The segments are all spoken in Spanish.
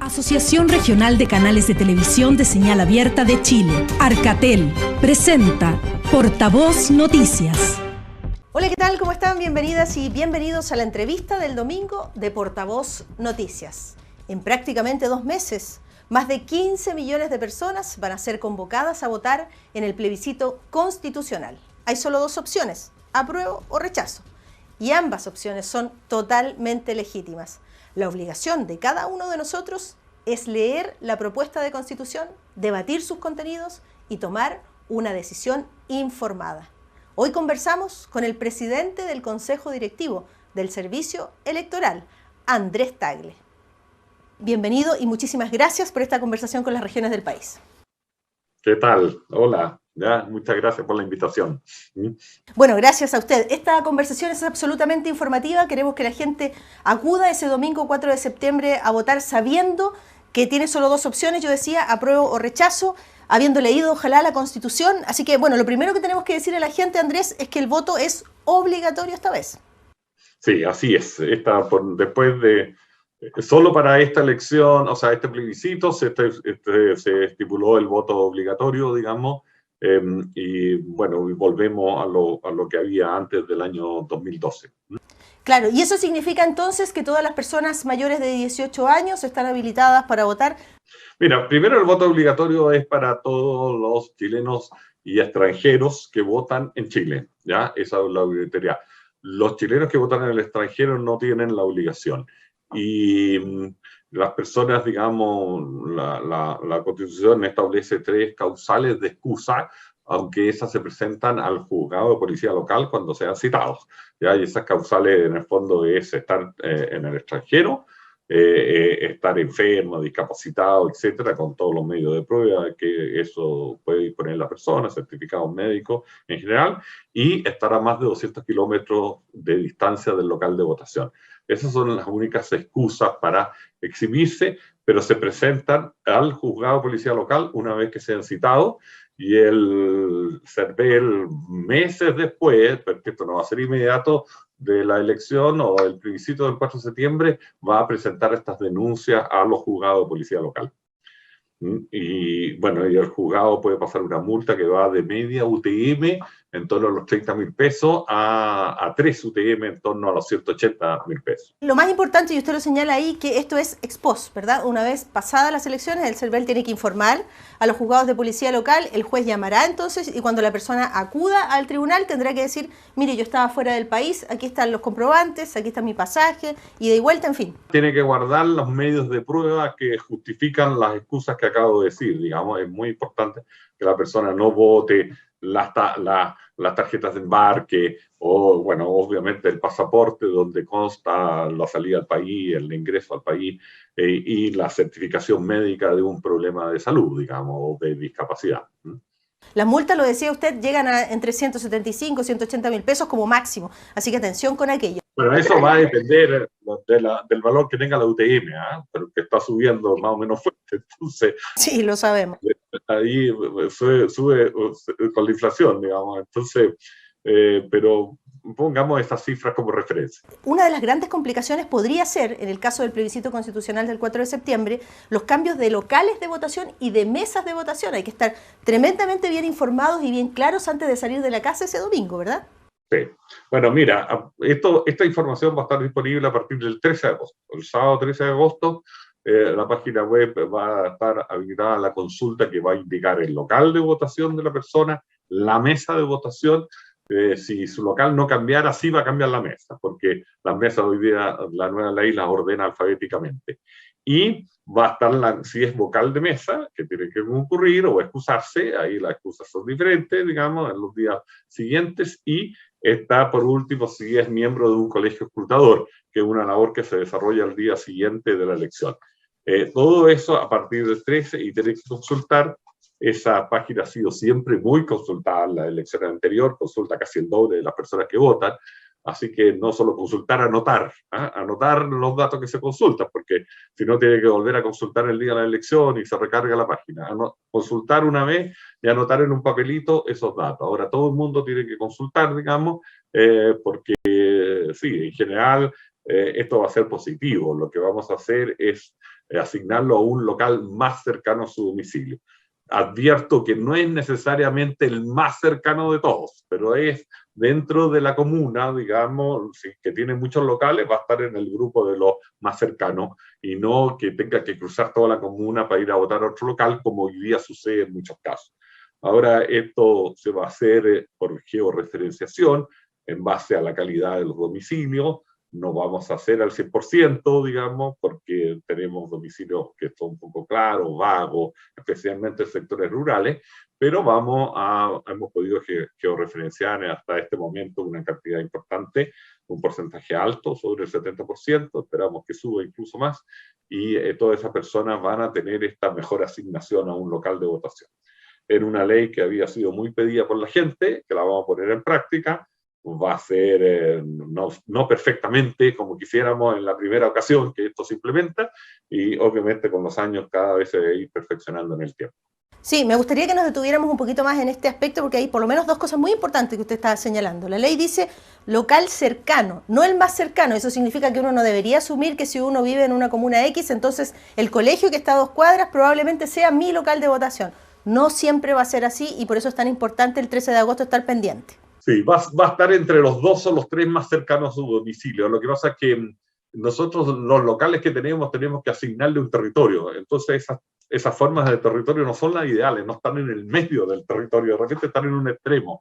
Asociación Regional de Canales de Televisión de Señal Abierta de Chile, Arcatel, presenta Portavoz Noticias. Hola, ¿qué tal? ¿Cómo están? Bienvenidas y bienvenidos a la entrevista del domingo de Portavoz Noticias. En prácticamente 2 meses, más de 15 millones de personas van a ser convocadas a votar en el plebiscito constitucional. Hay solo 2 opciones, apruebo o rechazo. Y ambas opciones son totalmente legítimas. La obligación de cada uno de nosotros es leer la propuesta de constitución, debatir sus contenidos y tomar una decisión informada. Hoy conversamos con el presidente del Consejo Directivo del Servicio Electoral, Andrés Tagle. Bienvenido y muchísimas gracias por esta conversación con las regiones del país. ¿Qué tal? Hola. Muchas gracias por la invitación. Bueno, gracias a usted. Esta conversación es absolutamente informativa. Queremos que la gente acuda ese domingo 4 de septiembre a votar sabiendo que tiene solo 2 opciones. Yo decía, apruebo o rechazo, habiendo leído ojalá la Constitución. Así que, bueno, lo primero que tenemos que decir a la gente, Andrés, es que el voto es obligatorio esta vez. Sí, así es. Después de... Solo para esta elección, o sea, este plebiscito, se estipuló el voto obligatorio, digamos. Y bueno, volvemos a lo que había antes del año 2012. Claro, y eso significa entonces que todas las personas mayores de 18 años están habilitadas para votar. Mira, primero el voto obligatorio es para todos los chilenos y extranjeros que votan en Chile, ¿ya? Esa es la obligatoriedad. Los chilenos que votan en el extranjero no tienen la obligación. Y las personas, digamos, la Constitución establece 3 causales de excusa, aunque esas se presentan al juzgado de policía local cuando sean citados, ¿ya? Y esas causales, en el fondo, es estar en el extranjero, estar enfermo, discapacitado, etcétera, con todos los medios de prueba que eso puede disponer la persona, certificados médicos en general, y estar a más de 200 kilómetros de distancia del local de votación. Esas son las únicas excusas para exhibirse, pero se presentan al juzgado de policía local una vez que sean citados, y el CERVEL meses después, porque esto no va a ser inmediato de la elección o del plebiscito del 4 de septiembre, va a presentar estas denuncias a los juzgados de policía local. Y bueno, y el juzgado puede pasar una multa que va de media UTM en torno a los 30.000 pesos a 3 UTM en torno a los 180.000 pesos. Lo más importante, y usted lo señala ahí, que esto es ex post, ¿verdad? Una vez pasadas las elecciones, el CERVEL tiene que informar a los juzgados de policía local, el juez llamará entonces, y cuando la persona acuda al tribunal tendrá que decir, mire, yo estaba fuera del país, aquí están los comprobantes, aquí está mi pasaje, ida y vuelta, en fin. Tiene que guardar los medios de prueba que justifican las excusas que acabo de decir, digamos. Es muy importante que la persona no vote las tarjetas de embarque o, bueno, obviamente el pasaporte donde consta la salida al país, el ingreso al país y la certificación médica de un problema de salud, digamos, o de discapacidad. Las multas, lo decía usted, llegan a entre 175 y 180.000 pesos como máximo, así que atención con aquello. Bueno, eso va a depender del valor que tenga la UTM, pero que está subiendo más o menos fuerte. Entonces, sí, lo sabemos. Ahí sube con la inflación, digamos. Entonces, pero pongamos estas cifras como referencia. Una de las grandes complicaciones podría ser, en el caso del plebiscito constitucional del 4 de septiembre, los cambios de locales de votación y de mesas de votación. Hay que estar tremendamente bien informados y bien claros antes de salir de la casa ese domingo, ¿verdad? Sí. Bueno, mira, esta información va a estar disponible a partir del 13 de agosto. El sábado 13 de agosto, la página web va a estar habilitada a la consulta que va a indicar el local de votación de la persona, la mesa de votación. Si su local no cambiara, sí va a cambiar la mesa, porque las mesas hoy día, la nueva ley las ordena alfabéticamente. Y va a estar, si es vocal de mesa, que tiene que concurrir o excusarse, ahí las excusas son diferentes, digamos, en los días siguientes, y está, por último, si es miembro de un colegio escrutador, que es una labor que se desarrolla al día siguiente de la elección. Todo eso a partir del 13, y tenéis que consultar. Esa página ha sido siempre muy consultada en la elección anterior, consulta casi el doble de las personas que votan, así que no solo consultar, anotar los datos que se consultan, porque si no tiene que volver a consultar el día de la elección y se recarga la página. Consultar una vez y anotar en un papelito esos datos. Ahora todo el mundo tiene que consultar, digamos, porque sí, en general esto va a ser positivo. Lo que vamos a hacer es asignarlo a un local más cercano a su domicilio. Advierto que no es necesariamente el más cercano de todos, pero es dentro de la comuna, digamos, que tiene muchos locales, va a estar en el grupo de los más cercanos y no que tenga que cruzar toda la comuna para ir a votar a otro local, como hoy día sucede en muchos casos. Ahora esto se va a hacer por georreferenciación en base a la calidad de los domicilios. No vamos a hacer al 100%, digamos, porque tenemos domicilios que son un poco claros, vagos, especialmente en sectores rurales, pero hemos podido georreferenciar hasta este momento una cantidad importante, un porcentaje alto, sobre el 70%, esperamos que suba incluso más, y todas esas personas van a tener esta mejor asignación a un local de votación. Era una ley que había sido muy pedida por la gente, que la vamos a poner en práctica. Va a ser no perfectamente como quisiéramos en la primera ocasión que esto se implementa, y obviamente con los años cada vez se debe ir perfeccionando en el tiempo. Sí, me gustaría que nos detuviéramos un poquito más en este aspecto, porque hay por lo menos dos cosas muy importantes que usted está señalando. La ley dice local cercano, no el más cercano. Eso significa que uno no debería asumir que si uno vive en una comuna X, entonces el colegio que está a 2 cuadras probablemente sea mi local de votación. No siempre va a ser así, y por eso es tan importante el 13 de agosto estar pendiente. Sí, va a estar entre los 2 o los 3 más cercanos a su domicilio. Lo que pasa es que nosotros, los locales que tenemos que asignarle un territorio. Entonces, esas formas de territorio no son las ideales, no están en el medio del territorio, de repente están en un extremo,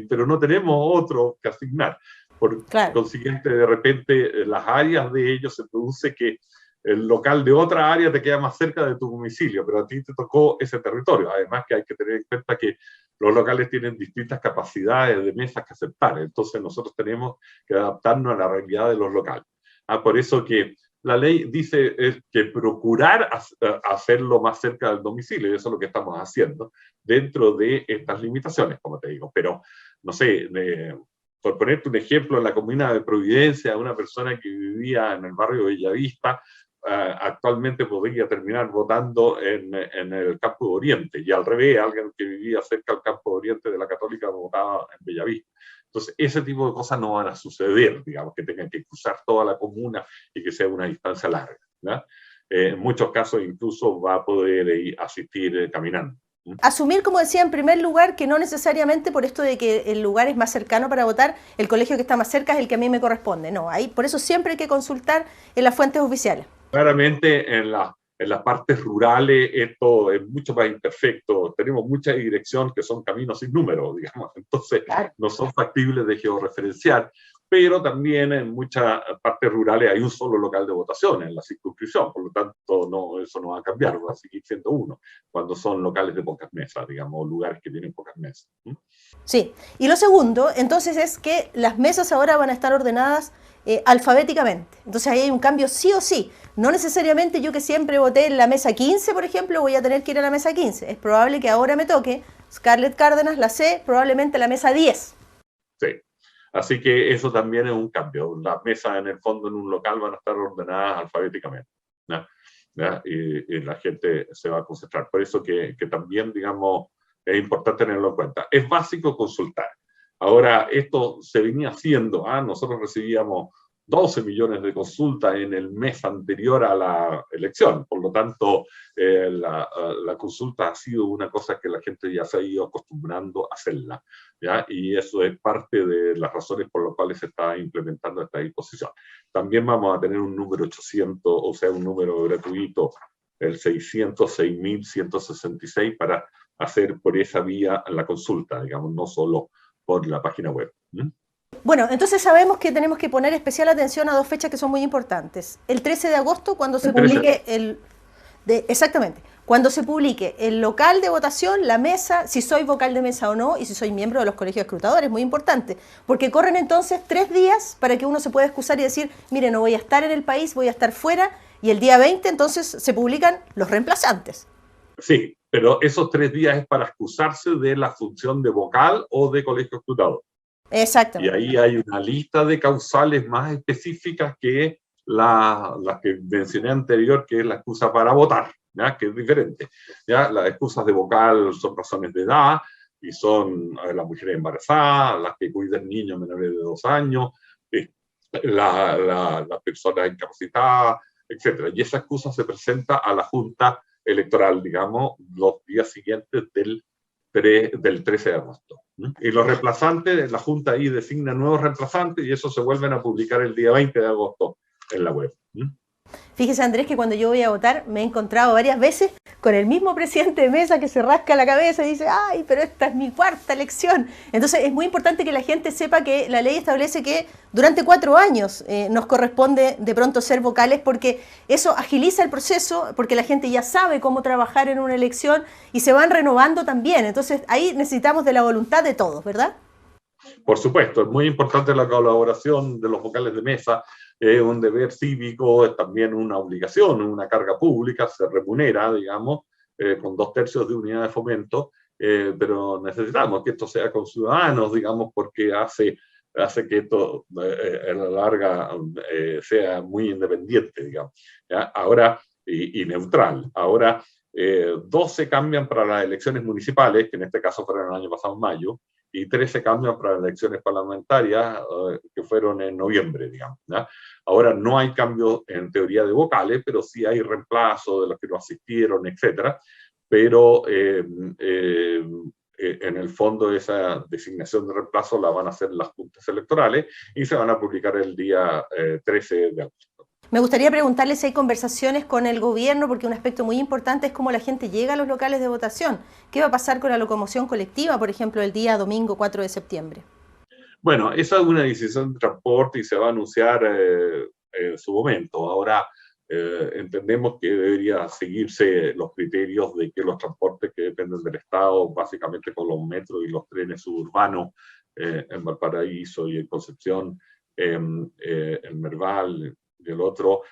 pero no tenemos otro que asignar. Por consiguiente, de repente, las áreas de ellos se produce que el local de otra área te queda más cerca de tu domicilio, pero a ti te tocó ese territorio. Además que hay que tener en cuenta que los locales tienen distintas capacidades de mesas que aceptar, entonces nosotros tenemos que adaptarnos a la realidad de los locales. Por eso que la ley dice que procurar hacerlo más cerca del domicilio, y eso es lo que estamos haciendo dentro de estas limitaciones, como te digo. Pero, no sé, por ponerte un ejemplo, en la comuna de Providencia, una persona que vivía en el barrio Bellavista, actualmente podría terminar votando en el Campo de Oriente, y al revés, alguien que vivía cerca del Campo de Oriente de la Católica votaba en Bellavista. Entonces, ese tipo de cosas no van a suceder, digamos, que tengan que cruzar toda la comuna y que sea una distancia larga, ¿no? En muchos casos incluso va a poder asistir caminando. Asumir, como decía, en primer lugar, que no necesariamente por esto de que el lugar es más cercano para votar, el colegio que está más cerca es el que a mí me corresponde. No, por eso siempre hay que consultar en las fuentes oficiales. Claramente en las partes rurales esto es mucho más imperfecto. Tenemos mucha dirección que son caminos sin número, digamos. Entonces no son factibles de georreferenciar. Pero también en muchas partes rurales hay un solo local de votación en la circunscripción, por lo tanto eso no va a cambiar, va a seguir siendo uno, cuando son locales de pocas mesas, digamos, lugares que tienen pocas mesas. Sí, y lo segundo, entonces, es que las mesas ahora van a estar ordenadas alfabéticamente. Entonces ahí hay un cambio sí o sí. No necesariamente yo, que siempre voté en la mesa 15, por ejemplo, voy a tener que ir a la mesa 15. Es probable que ahora me toque Scarlett Cárdenas, la C, probablemente la mesa 10. Sí. Así que eso también es un cambio. Las mesas, en el fondo, en un local van a estar ordenadas alfabéticamente, ¿no? Y la gente se va a concentrar. Por eso que también, digamos, es importante tenerlo en cuenta. Es básico consultar. Ahora, esto se venía haciendo. Nosotros recibíamos 12 millones de consultas en el mes anterior a la elección. Por lo tanto, la consulta ha sido una cosa que la gente ya se ha ido acostumbrando a hacerla, ¿ya? Y eso es parte de las razones por las cuales se está implementando esta disposición. También vamos a tener un número 800, o sea, un número gratuito, el 606.166, para hacer por esa vía la consulta, digamos, no solo por la página web. Bueno, entonces sabemos que tenemos que poner especial atención a dos fechas que son muy importantes. El 13 de agosto, cuando se publique exactamente, cuando se publique el local de votación, la mesa, si soy vocal de mesa o no, y si soy miembro de los colegios escrutadores, muy importante, porque corren entonces 3 días para que uno se pueda excusar y decir, mire, no voy a estar en el país, voy a estar fuera, y el día 20 entonces se publican los reemplazantes. Sí, pero esos 3 días es para excusarse de la función de vocal o de colegio escrutador. Exactamente. Y ahí hay una lista de causales más específicas que las que mencioné anterior, que es la excusa para votar, ¿ya? Que es diferente, ¿ya? Las excusas de vocal son razones de edad, y son las mujeres embarazadas, las que cuidan niños menores de 2 años, las personas incapacitadas, etc. Y esa excusa se presenta a la Junta Electoral, digamos, los días siguientes del 13 de agosto. Y los reemplazantes, la Junta ahí designa nuevos reemplazantes y eso se vuelven a publicar el día 20 de agosto en la web. Fíjese, Andrés, que cuando yo voy a votar me he encontrado varias veces con el mismo presidente de mesa que se rasca la cabeza y dice, ay, pero esta es mi cuarta elección. Entonces es muy importante que la gente sepa que la ley establece que durante 4 años nos corresponde de pronto ser vocales, porque eso agiliza el proceso, porque la gente ya sabe cómo trabajar en una elección y se van renovando también. Entonces ahí necesitamos de la voluntad de todos, ¿verdad? Por supuesto, es muy importante la colaboración de los vocales de mesa. Es un deber cívico, es también una obligación, una carga pública, se remunera, digamos, con 2/3 de unidad de fomento, pero necesitamos que esto sea con ciudadanos, digamos, porque hace que esto a la larga sea muy independiente, digamos, ¿ya? Ahora, y neutral. Ahora, 12 cambian para las elecciones municipales, que en este caso fueron el año pasado en mayo, y 13 cambios para las elecciones parlamentarias que fueron en noviembre, digamos, ¿ya? Ahora no hay cambios en teoría de vocales, pero sí hay reemplazo de los que no asistieron, etcétera. Pero en el fondo esa designación de reemplazo la van a hacer las juntas electorales y se van a publicar el día 13 de agosto. Me gustaría preguntarle si hay conversaciones con el gobierno, porque un aspecto muy importante es cómo la gente llega a los locales de votación. ¿Qué va a pasar con la locomoción colectiva, por ejemplo, el día domingo 4 de septiembre? Bueno, esa es una decisión de transporte y se va a anunciar en su momento. Ahora, entendemos que debería seguirse los criterios de que los transportes que dependen del Estado, básicamente con los metros y los trenes suburbanos en Valparaíso y en Concepción, en Merval y el otro,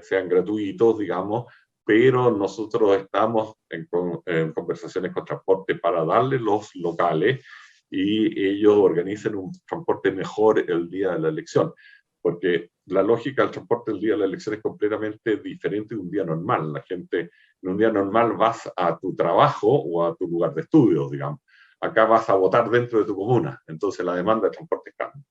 sean gratuitos, digamos, pero nosotros estamos en conversaciones con transporte para darle los locales y ellos organicen un transporte mejor el día de la elección, porque la lógica del transporte el día de la elección es completamente diferente de un día normal. La gente, en un día normal vas a tu trabajo o a tu lugar de estudio, digamos. Acá vas a votar dentro de tu comuna, entonces la demanda de transporte cambia.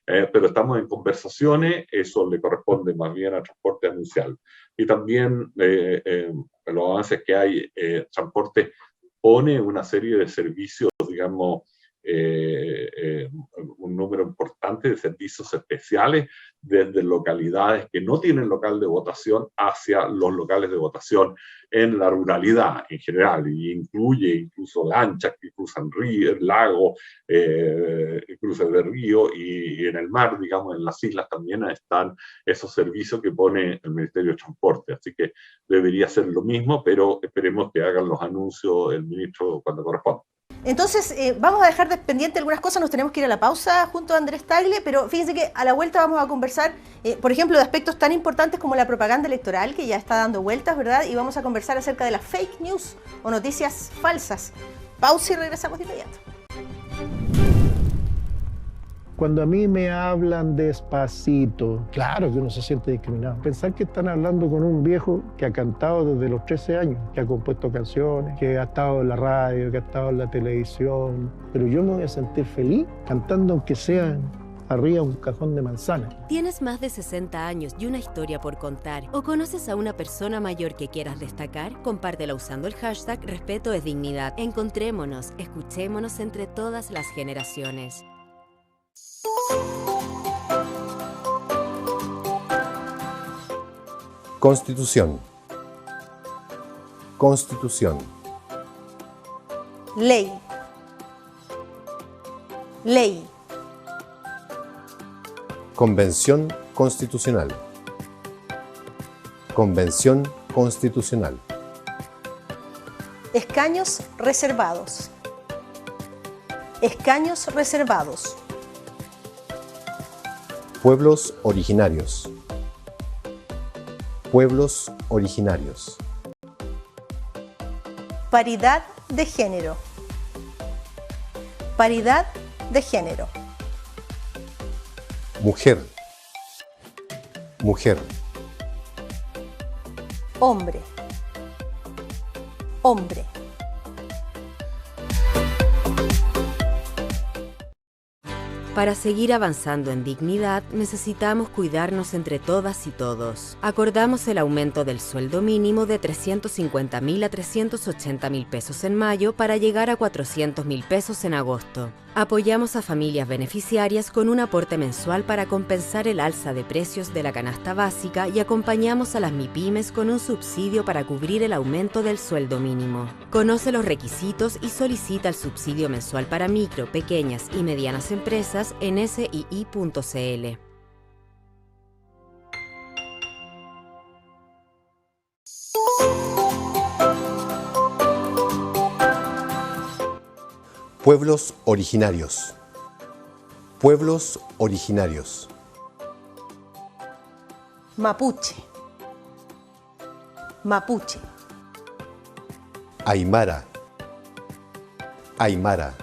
Pero estamos en conversaciones, eso le corresponde más bien al transporte anuncial. Y también los avances que hay, transporte pone una serie de servicios, digamos, un número importante de servicios especiales desde localidades que no tienen local de votación hacia los locales de votación en la ruralidad en general, y incluye incluso lanchas que cruzan ríos, lagos, cruces de río, y en el mar, digamos, en las islas también están esos servicios que pone el Ministerio de Transporte, así que debería ser lo mismo, pero esperemos que hagan los anuncios el ministro cuando corresponda. Entonces, vamos a dejar pendiente algunas cosas, nos tenemos que ir a la pausa junto a Andrés Tagle, pero fíjense que a la vuelta vamos a conversar, por ejemplo, de aspectos tan importantes como la propaganda electoral, que ya está dando vueltas, ¿verdad? Y vamos a conversar acerca de las fake news o noticias falsas. Pausa y regresamos de inmediato. Cuando a mí me hablan despacito, claro que uno se siente discriminado. Pensar que están hablando con un viejo que ha cantado desde los 13 años, que ha compuesto canciones, que ha estado en la radio, que ha estado en la televisión. Pero yo me voy a sentir feliz cantando aunque sea arriba un cajón de manzana. ¿Tienes más de 60 años y una historia por contar? ¿O conoces a una persona mayor que quieras destacar? Compártela usando el hashtag Respeto es Dignidad. Encontrémonos, escuchémonos entre todas las generaciones. Constitución. Constitución. Ley. Ley. Convención Constitucional. Convención Constitucional. Escaños reservados. Escaños reservados. Pueblos originarios. Pueblos originarios. Paridad de género. Paridad de género. Mujer. Mujer. Hombre. Hombre. Para seguir avanzando en dignidad, necesitamos cuidarnos entre todas y todos. Acordamos el aumento del sueldo mínimo de 350.000 a 380.000 pesos en mayo para llegar a 400.000 pesos en agosto. Apoyamos a familias beneficiarias con un aporte mensual para compensar el alza de precios de la canasta básica y acompañamos a las MIPYMES con un subsidio para cubrir el aumento del sueldo mínimo. Conoce los requisitos y solicita el subsidio mensual para micro, pequeñas y medianas empresas en sii.cl. Pueblos originarios. Pueblos originarios. Mapuche. Mapuche. Aymara. Aymara.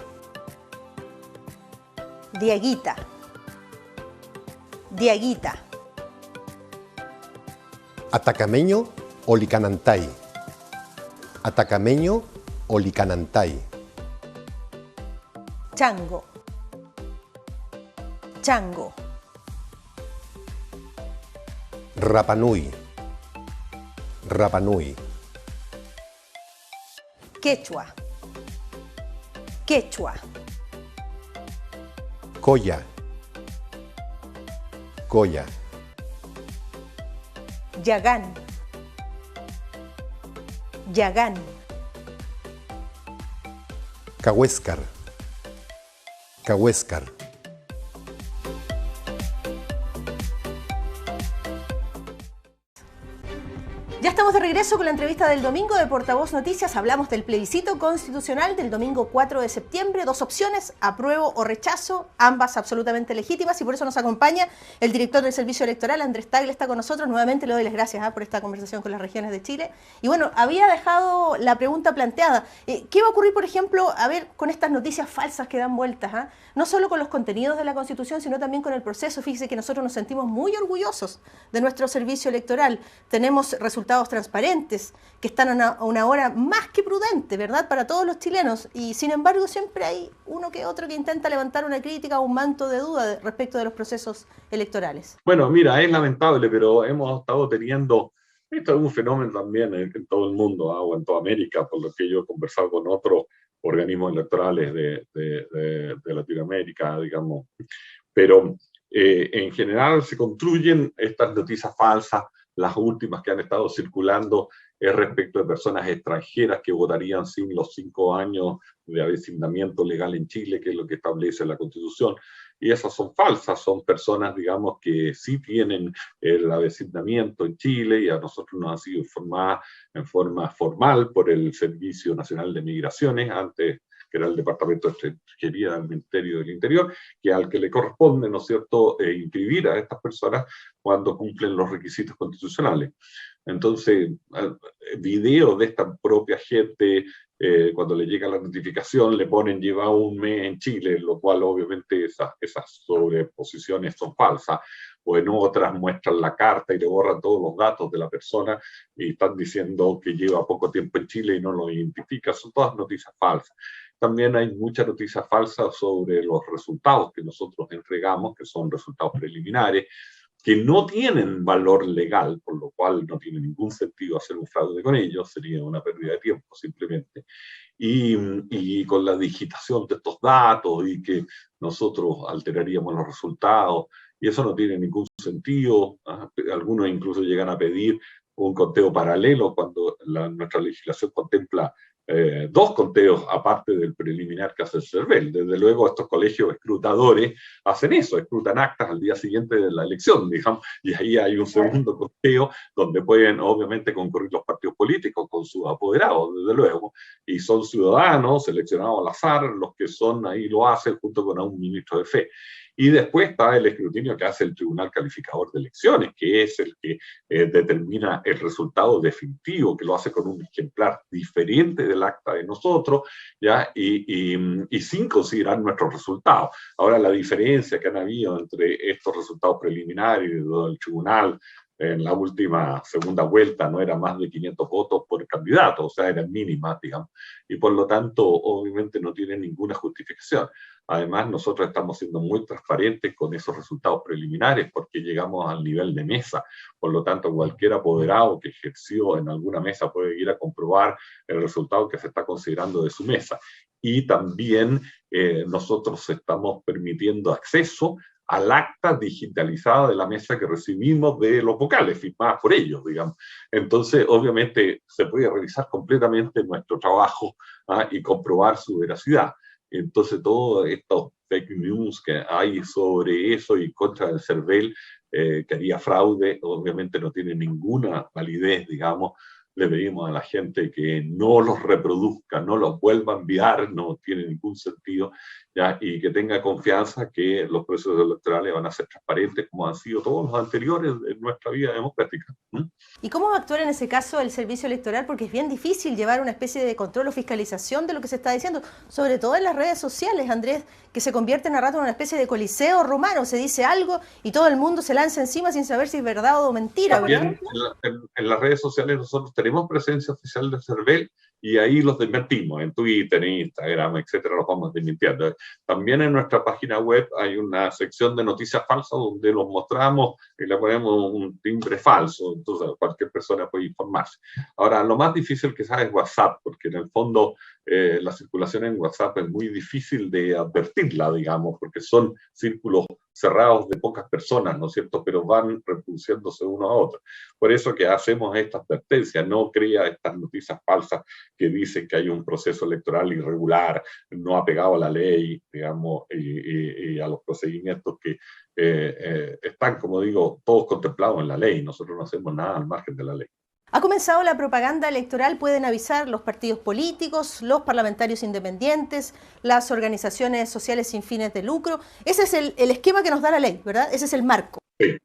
Diaguita. Diaguita. Atacameño o Licanantay. Atacameño o Licanantay. Chango. Chango. Rapanui. Rapanui. Quechua. Quechua. Coya. Coya. Yagán. Yagán. Cahuéscar. Cahuéscar. Ya estamos de regreso con la entrevista del domingo de Portavoz Noticias. Hablamos del plebiscito constitucional del domingo 4 de septiembre. Dos opciones, apruebo o rechazo, ambas absolutamente legítimas, y por eso nos acompaña el director del Servicio Electoral, Andrés Tagle, está con nosotros. Nuevamente le doy las gracias por esta conversación con las regiones de Chile. Y bueno, había dejado la pregunta planteada. ¿Qué va a ocurrir, por ejemplo, con estas noticias falsas que dan vueltas? No solo con los contenidos de la Constitución, sino también con el proceso. Fíjese que nosotros nos sentimos muy orgullosos de nuestro servicio electoral. Tenemos resultados transparentes que están a una hora más que prudente, ¿verdad?, para todos los chilenos, y sin embargo siempre hay uno que otro que intenta levantar una crítica o un manto de duda respecto de los procesos electorales. Bueno, mira, es lamentable, pero hemos estado teniendo, esto es un fenómeno también en todo el mundo, o en toda América, por lo que yo he conversado con otros organismos electorales de Latinoamérica, digamos, pero en general se construyen estas noticias falsas. Las últimas que han estado circulando es respecto de personas extranjeras que votarían sin los 5 años de avecindamiento legal en Chile, que es lo que establece la Constitución. Y esas son falsas, son personas, digamos, que sí tienen el avecindamiento en Chile, y a nosotros nos han sido informadas en forma formal por el Servicio Nacional de Migraciones, antes que era el Departamento de Extranjería del Ministerio del Interior, que al que le corresponde, ¿no es cierto?, inscribir a estas personas cuando cumplen los requisitos constitucionales. Entonces, videos de esta propia gente, cuando le llega la notificación, le ponen lleva un mes en Chile, lo cual obviamente esas sobreposiciones son falsas, o en otras muestran la carta y le borran todos los datos de la persona y están diciendo que lleva poco tiempo en Chile y no lo identifica. Son todas noticias falsas. También hay muchas noticias falsas sobre los resultados que nosotros entregamos, que son resultados preliminares, que no tienen valor legal, por lo cual no tiene ningún sentido hacer un fraude con ellos, sería una pérdida de tiempo simplemente. Y con la digitación de estos datos y que nosotros alteraríamos los resultados, y eso no tiene ningún sentido. Algunos incluso llegan a pedir un conteo paralelo cuando nuestra legislación contempla 2 conteos aparte del preliminar que hace el CERVEL. Desde luego estos colegios escrutadores hacen eso, escrutan actas al día siguiente de la elección, digamos, y ahí hay un segundo conteo donde pueden obviamente concurrir los partidos políticos con sus apoderados, desde luego, y son ciudadanos seleccionados al azar los que son, ahí lo hacen junto con un ministro de fe. Y después está el escrutinio que hace el Tribunal Calificador de Elecciones, que es el que determina el resultado definitivo, que lo hace con un ejemplar diferente del acta de nosotros, ¿ya? Y sin considerar nuestros resultados. Ahora, la diferencia que han habido entre estos resultados preliminares del Tribunal en la última segunda vuelta no era más de 500 votos por candidato, o sea, eran mínimas, digamos, y por lo tanto, obviamente no tiene ninguna justificación. Además, nosotros estamos siendo muy transparentes con esos resultados preliminares porque llegamos al nivel de mesa. Por lo tanto, cualquier apoderado que ejerció en alguna mesa puede ir a comprobar el resultado que se está considerando de su mesa. Y también nosotros estamos permitiendo acceso al acta digitalizada de la mesa que recibimos de los vocales, firmada por ellos, digamos. Entonces, obviamente, se puede revisar completamente nuestro trabajo y comprobar su veracidad. Entonces, todos estos fake news que hay sobre eso y contra el CERVEL, que haría fraude, obviamente no tiene ninguna validez, digamos. Le pedimos a la gente que no los reproduzca, no los vuelva a enviar, no tiene ningún sentido, ¿ya? Y que tenga confianza que los procesos electorales van a ser transparentes como han sido todos los anteriores en nuestra vida democrática. ¿Y cómo va a actuar en ese caso el servicio electoral? Porque es bien difícil llevar una especie de control o fiscalización de lo que se está diciendo, sobre todo en las redes sociales, Andrés, que se convierten a rato en una especie de coliseo romano. Se dice algo y todo el mundo se lanza encima sin saber si es verdad o mentira. También en las redes sociales nosotros tenemos presencia oficial de CERVEL y ahí los desmentimos, en Twitter, en Instagram, etcétera, los vamos desmintiendo. También en nuestra página web hay una sección de noticias falsas donde los mostramos y le ponemos un timbre falso, entonces cualquier persona puede informarse. Ahora, lo más difícil quizás es WhatsApp, porque en el fondo la circulación en WhatsApp es muy difícil de advertirla, digamos, porque son círculos cerrados de pocas personas, ¿no es cierto?, pero van reproduciéndose uno a otro. Por eso que hacemos esta advertencia, no crea estas noticias falsas que dicen que hay un proceso electoral irregular, no apegado a la ley, digamos, y a los procedimientos que están, como digo, todos contemplados en la ley. Nosotros no hacemos nada al margen de la ley. Ha comenzado la propaganda electoral, pueden avisar los partidos políticos, los parlamentarios independientes, las organizaciones sociales sin fines de lucro. Ese es el esquema que nos da la ley, ¿verdad? Ese es el marco. Sí.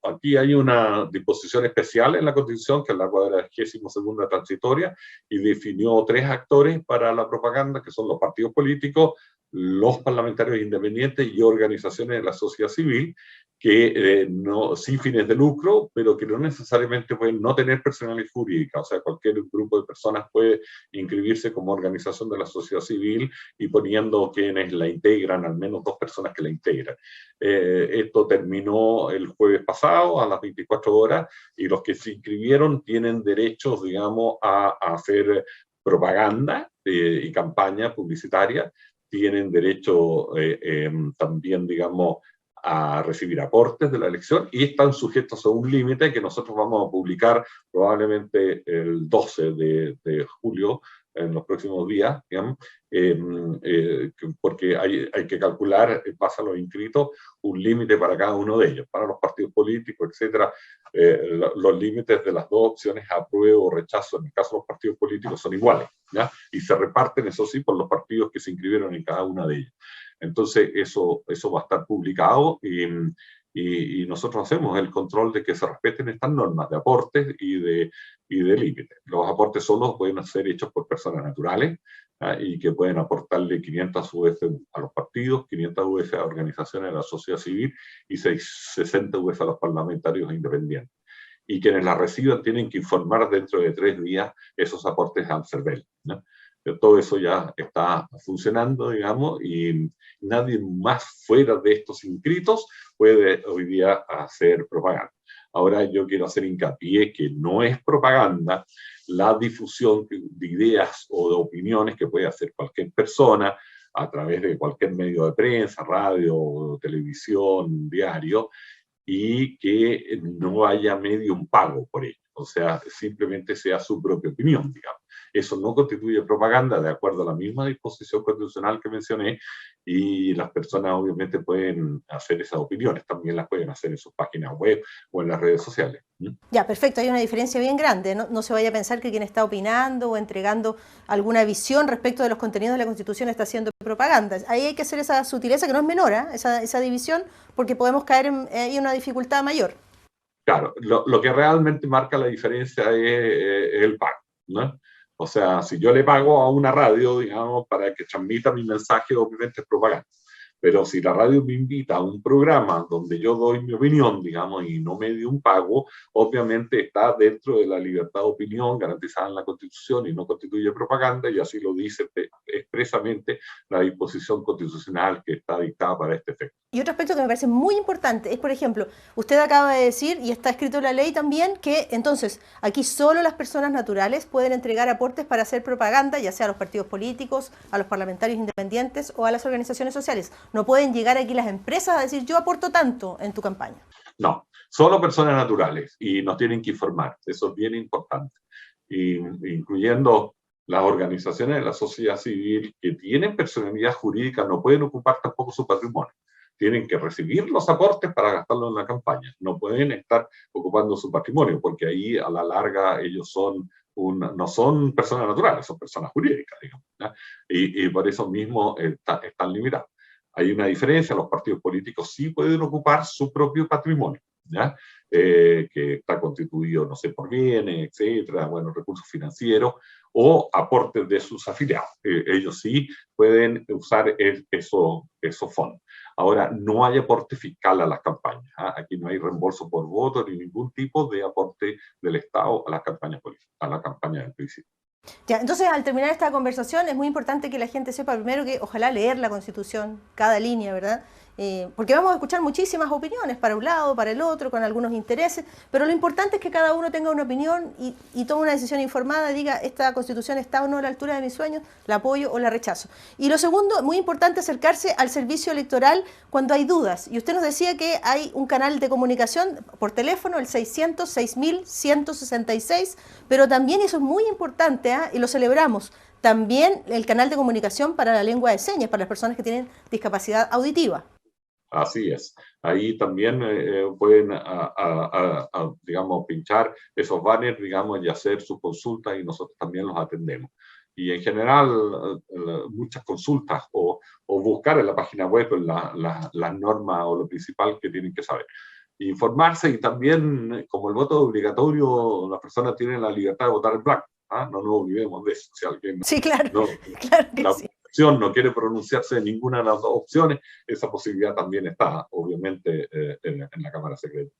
Aquí hay una disposición especial en la Constitución, que es la 42ª transitoria, y definió 3 actores para la propaganda, que son los partidos políticos, los parlamentarios independientes y organizaciones de la sociedad civil, que sin fines de lucro, pero que no necesariamente pueden no tener personalidad jurídica. O sea, cualquier grupo de personas puede inscribirse como organización de la sociedad civil y poniendo quienes la integran, al menos 2 personas que la integran. Esto terminó el jueves pasado a las 24 horas y los que se inscribieron tienen derechos, digamos, a hacer propaganda y campaña publicitaria, tienen derecho también, digamos, a recibir aportes de la elección y están sujetos a un límite que nosotros vamos a publicar probablemente el 12 de julio, en los próximos días, digamos, porque hay que calcular, pasa a los inscritos, un límite para cada uno de ellos. Para los partidos políticos, etcétera, los límites de las 2 opciones, apruebo o rechazo, en el caso de los partidos políticos, son iguales, ¿ya? Y se reparten, eso sí, por los partidos que se inscribieron en cada una de ellas. Entonces, eso va a estar publicado y nosotros hacemos el control de que se respeten estas normas de aportes y de límites. Los aportes solo pueden ser hechos por personas naturales y que pueden aportarle 500 UF a los partidos, 500 UF a organizaciones de la sociedad civil y 60 UF a los parlamentarios independientes. Y quienes la reciban tienen que informar dentro de 3 días esos aportes al CERVEL, ¿no? Todo eso ya está funcionando, digamos, y nadie más fuera de estos inscritos puede hoy día hacer propaganda. Ahora yo quiero hacer hincapié que no es propaganda la difusión de ideas o de opiniones que puede hacer cualquier persona a través de cualquier medio de prensa, radio, televisión, diario, y que no haya medium pago por ello. O sea, simplemente sea su propia opinión, digamos. Eso no constituye propaganda de acuerdo a la misma disposición constitucional que mencioné y las personas obviamente pueden hacer esas opiniones, también las pueden hacer en sus páginas web o en las redes sociales. Ya, perfecto, hay una diferencia bien grande, no se vaya a pensar que quien está opinando o entregando alguna visión respecto de los contenidos de la Constitución está haciendo propaganda. Ahí hay que hacer esa sutileza que no es menor, esa división, porque podemos caer en una dificultad mayor. Claro, lo que realmente marca la diferencia es el pago, ¿no? O sea, si yo le pago a una radio, digamos, para que transmita mi mensaje, obviamente es propaganda. Pero si la radio me invita a un programa donde yo doy mi opinión, digamos, y no me dio un pago, obviamente está dentro de la libertad de opinión garantizada en la Constitución y no constituye propaganda, y así lo dice expresamente la disposición constitucional que está dictada para este efecto. Y otro aspecto que me parece muy importante es, por ejemplo, usted acaba de decir, y está escrito en la ley también, que entonces aquí solo las personas naturales pueden entregar aportes para hacer propaganda, ya sea a los partidos políticos, a los parlamentarios independientes o a las organizaciones sociales. No pueden llegar aquí las empresas a decir, yo aporto tanto en tu campaña. No, solo personas naturales, y nos tienen que informar, eso es bien importante, incluyendo las organizaciones de la sociedad civil que tienen personalidad jurídica, no pueden ocupar tampoco su patrimonio. Tienen que recibir los aportes para gastarlo en la campaña. No pueden estar ocupando su patrimonio, porque ahí a la larga ellos no son personas naturales, son personas jurídicas, digamos, ¿ya? Y por eso mismo están limitados. Hay una diferencia, los partidos políticos sí pueden ocupar su propio patrimonio, ¿ya? Que está constituido, no sé, por bienes, etcétera, bueno, recursos financieros o aportes de sus afiliados. Ellos sí pueden usar esos fondos. Ahora, no hay aporte fiscal a las campañas, ¿eh? Aquí no hay reembolso por voto ni ningún tipo de aporte del Estado a las campañas políticas, a la campaña del plebiscito. Ya, entonces, al terminar esta conversación, es muy importante que la gente sepa primero que ojalá leer la Constitución, cada línea, ¿verdad? Porque vamos a escuchar muchísimas opiniones para un lado, para el otro, con algunos intereses, pero lo importante es que cada uno tenga una opinión y tome una decisión informada, diga, esta Constitución está o no a la altura de mis sueños, la apoyo o la rechazo. Y lo segundo, muy importante, acercarse al servicio electoral cuando hay dudas. Y usted nos decía que hay un canal de comunicación por teléfono, el 600-6166, pero también, eso es muy importante, y lo celebramos, también el canal de comunicación para la lengua de señas, para las personas que tienen discapacidad auditiva. Así es. Ahí también pueden, digamos, pinchar esos banners, digamos, y hacer sus consultas, y nosotros también los atendemos. Y en general, muchas consultas o buscar en la página web las normas o lo principal que tienen que saber. Informarse, y también, como el voto obligatorio, las personas tienen la libertad de votar en blanco. No nos olvidemos de eso. Si alguien sí, claro, claro que sí. No quiere pronunciarse de ninguna de las dos opciones, esa posibilidad también está, obviamente, en la Cámara Secreta.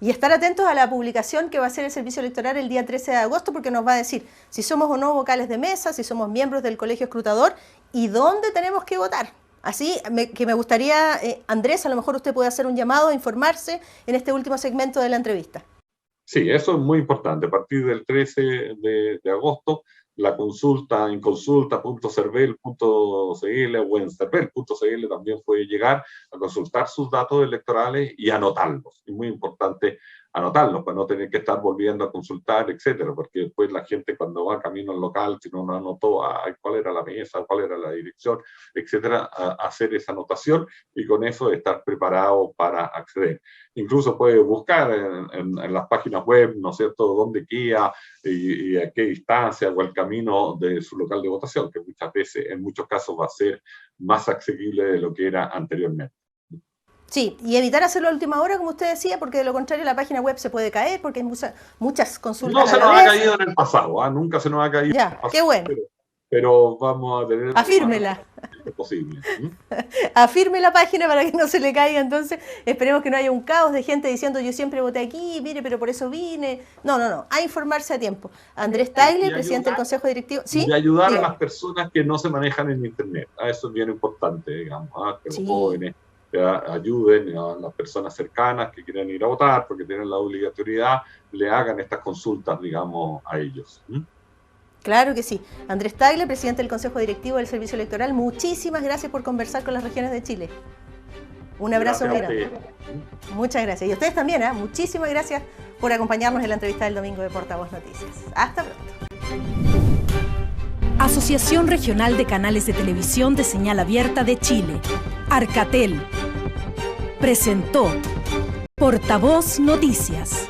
Y estar atentos a la publicación que va a hacer el Servicio Electoral el día 13 de agosto, porque nos va a decir si somos o no vocales de mesa, si somos miembros del colegio escrutador y dónde tenemos que votar. Así que me gustaría, Andrés, a lo mejor usted puede hacer un llamado a informarse en este último segmento de la entrevista. Sí, eso es muy importante. A partir del 13 de agosto, la consulta en consulta.cervel.cl o en cervel.cl también puede llegar a consultar sus datos electorales y anotarlos. Es muy importante anotarlos para no tener que estar volviendo a consultar, etcétera, porque después la gente, cuando va camino al local, si no anotó cuál era la mesa, cuál era la dirección, etcétera, hacer esa anotación y con eso estar preparado para acceder. Incluso puede buscar en las páginas web, ¿no es cierto?, dónde queda y a qué distancia o el camino de su local de votación, que muchas veces, en muchos casos, va a ser más asequible de lo que era anteriormente. Sí, y evitar hacerlo a última hora, como usted decía, porque de lo contrario la página web se puede caer, porque hay muchas consultas. No se nos ha caído en el pasado, nunca se nos ha caído. Ya, qué bueno. Pero vamos a tener... Afírmela. Es posible. Afirme la página para que no se le caiga, entonces esperemos que no haya un caos de gente diciendo yo siempre voté aquí, mire, pero por eso vine. No, a informarse a tiempo. Andrés Tagle, presidente del Consejo Directivo. ¿Sí? Y ayudar a las personas que no se manejan en Internet. Eso es bien importante, digamos, que los jóvenes ayuden a las personas cercanas que quieran ir a votar porque tienen la obligatoriedad, le hagan estas consultas, digamos, a ellos. Claro que sí. Andrés Tagle, presidente del Consejo Directivo del Servicio Electoral, muchísimas gracias por conversar con las regiones de Chile. Un abrazo muy grande. Muchas gracias. Y a ustedes también, muchísimas gracias por acompañarnos en la entrevista del domingo de Portavoz Noticias. Hasta pronto. Asociación Regional de Canales de Televisión de Señal Abierta de Chile, Arcatel, presentó Portavoz Noticias.